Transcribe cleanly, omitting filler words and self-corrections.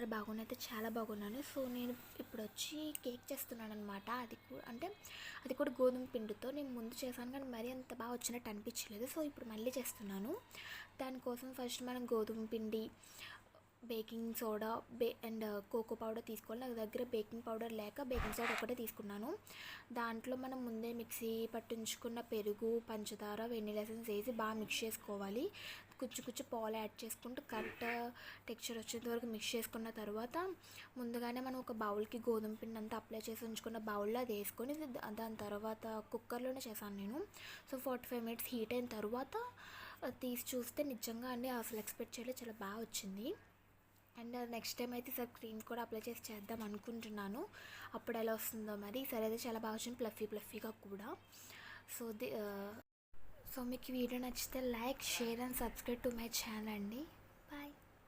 చాలా బాగున్నాయితే చాలా బాగున్నాను. సో నేను ఇప్పుడు వచ్చి కేక్ చేస్తున్నాను అనమాట. అది కూడా గోధుమ పిండితో. నేను ముందు చేశాను కానీ మరీ అంత బాగా వచ్చినట్టు అనిపించలేదు. సో ఇప్పుడు మళ్ళీ చేస్తున్నాను. దానికోసం ఫస్ట్ మనం గోధుమ పిండి, baking soda and cocoa powder తీసుకోవాలి. నా దగ్గర బేకింగ్ పౌడర్ లేక బేకింగ్ సోడా ఒకటే తీసుకున్నాను. దాంట్లో మనం ముందే మిక్సీ పట్టించుకున్న పెరుగు, పంచదార, వెనిలా ఎసెన్స్ వేసి బాగా మిక్స్ చేసుకోవాలి. కుచ్చు పాలు యాడ్ చేసుకుంటూ కరెక్ట్ టెక్స్చర్ వచ్చేంత వరకు మిక్స్ చేసుకున్న తర్వాత ముందుగానే మనం ఒక బౌల్కి గోధుమ పిండి అంతా అప్లై చేసి ఉంచుకున్న బౌల్లో అది వేసుకొని దాని తర్వాత కుక్కర్లోనే చేశాను నేను. సో 45 మినిట్స్ హీట్ అయిన తర్వాత తీసి చూస్తే నిజంగా అండి అసలు ఎక్స్పెక్ట్ చేయలేదు, చాలా బాగా వచ్చింది. అండ్ నెక్స్ట్ టైం అయితే ఈసారి క్రీమ్ కూడా అప్లై చేసి చేద్దాం అనుకుంటున్నాను. అప్పుడు ఎలా వస్తుందో మరి. ఈసారి అయితే చాలా బాగా వచ్చింది, ప్లఫీగా కూడా. సో మీకు వీడియో నచ్చితే like, share and subscribe to my channel అండి.